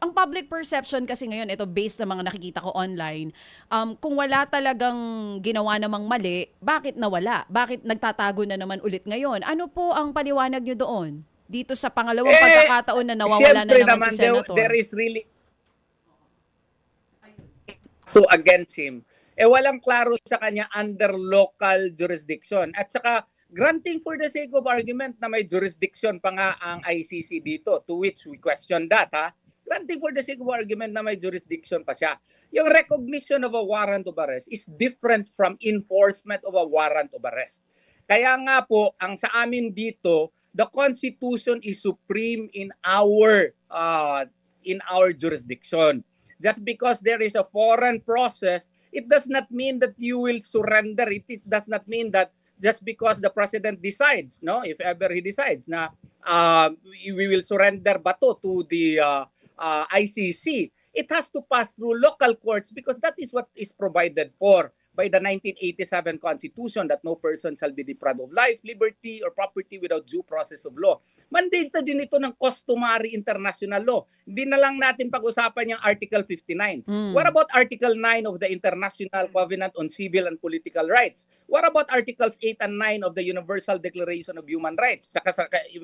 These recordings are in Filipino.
ang public perception kasi ngayon, ito based sa mga nakikita ko online, kung wala talagang ginawa namang mali, bakit nawala? Bakit nagtatago na naman ulit ngayon? Ano po ang paliwanag nyo doon? Dito sa pangalawang pagkakataon na nawawala na Siyempre naman naman, si Senator. there is really so against him. Walang klaro sa kanya under local jurisdiction. At saka, granting for the sake of argument na may jurisdiction pa nga ang ICC dito, to which we question that, ha? Granting for the sake of argument na may jurisdiction pa siya. Yung recognition of a warrant of arrest is different from enforcement of a warrant of arrest. Kaya nga po, ang sa amin dito, the Constitution is supreme in our jurisdiction. Just because there is a foreign process, it does not mean that you will surrender. It does not mean that just because the president decides, no, if ever he decides na we will surrender Bato to the ICC, it has to pass through local courts because that is what is provided for by the 1987 Constitution, that no person shall be deprived of life, liberty, or property without due process of law. Mandate din ito ng customary international law. Hindi na lang natin pag-usapan yung Article 59. What about Article 9 of the International Covenant on Civil and Political Rights? What about Articles 8 and 9 of the Universal Declaration of Human Rights? Saka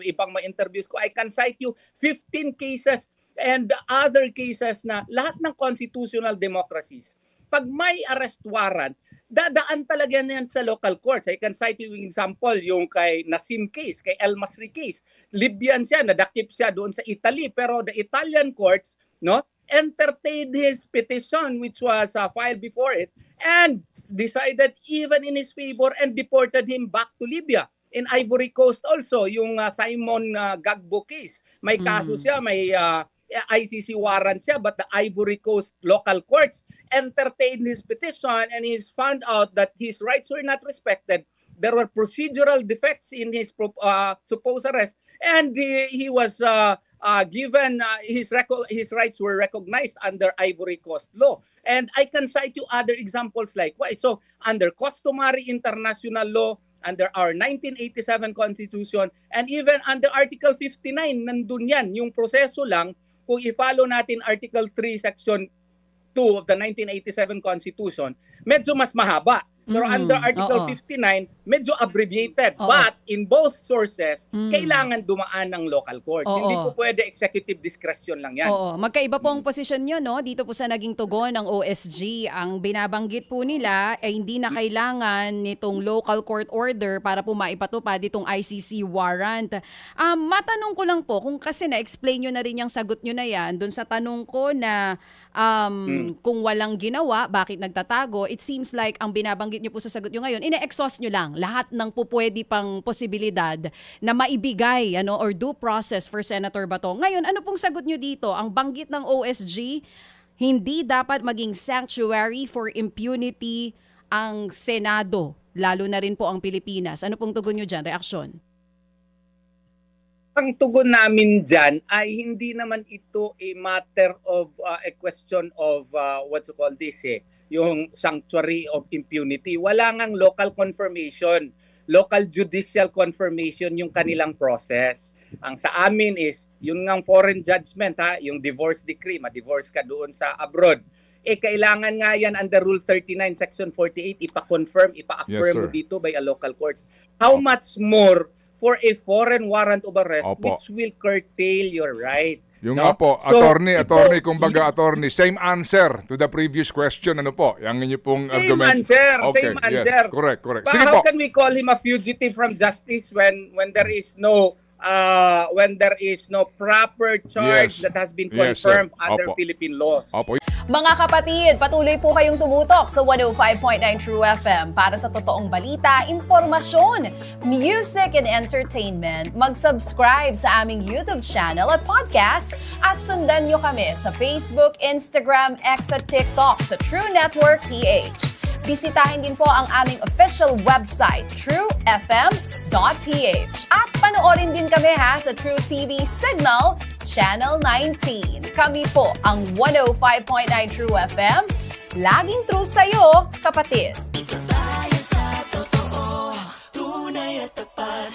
ibang mga interviews ko, I can cite you 15 cases and other cases na lahat ng constitutional democracies, pag may arrest warrant, dadaan talaga yan sa local courts. I can cite you example, yung kay Nassim case, kay El Masri case. Libyan siya, nadakip siya doon sa Italy, pero the Italian courts, no, entertained his petition which was filed before it and decided even in his favor and deported him back to Libya. In Ivory Coast also, yung Simon Gbagbo case. May kaso siya, may ICC warrant siya, but the Ivory Coast local courts entertained his petition and he's found out that his rights were not respected. There were procedural defects in his supposed arrest, and he was given his rights were recognized under Ivory Coast law. And I can cite you other examples likewise. So under customary international law, under our 1987 Constitution, and even under Article 59, nandun yan. Yung proseso lang, kung i-follow natin Article 3, Section 2 of the 1987 Constitution, medyo mas mahaba. Pero under Article 59, medyo abbreviated. But in both sources, kailangan dumaan ng local courts. Hindi po pwede executive discretion lang yan. Magkaiba po ang posisyon nyo, no? Dito po sa naging tugon ng OSG, ang binabanggit po nila ay hindi na kailangan nitong local court order para po maipatupad itong ICC warrant. Matanong ko lang po, kung kasi na-explain nyo na rin yung sagot nyo na yan, dun sa tanong ko na kung walang ginawa, bakit nagtatago, it seems like ang binabanggit nyo po sa sagot nyo ngayon, ine-exhaust nyo lang lahat ng pupwede pang posibilidad na maibigay or due process for Senator Bato. Ngayon, ano pong sagot nyo dito? Ang banggit ng OSG, hindi dapat maging sanctuary for impunity ang Senado, lalo na rin po ang Pilipinas. Ano pong tugon nyo dyan? Reaksyon? Ang tugon namin dyan ay hindi naman ito a matter of a question of what you call this, yung sanctuary of impunity. Wala ngang local confirmation, local judicial confirmation yung kanilang process. Ang sa amin is, yung ngang foreign judgment, yung divorce decree, ma-divorce ka doon sa abroad. Kailangan nga yan under Rule 39, Section 48, ipa-confirm, ipa-affirm mo dito by a local courts. How much more for a foreign warrant of arrest which will curtail your right? Yung nga po, attorney, kumbaga attorney, same answer to the previous question, ano po? Yung inyo pong argument. Same answer. Correct. But how can we call him a fugitive from justice when there is no proper charge that has been confirmed under Philippine laws? Mga kapatid, patuloy po kayong tumutok sa 105.9 True FM para sa totoong balita, impormasyon, music, and entertainment. Mag-subscribe sa aming YouTube channel at podcast at sundan nyo kami sa Facebook, Instagram, X at TikTok sa True Network PH. Bisitahin din po ang aming official website, truefm.ph. At panoorin din kami sa True TV Signal, Channel 19. Kami po ang 105.9 True FM. Laging true sa'yo, kapatid. Ito tayo sa totoo, tunay at tapat.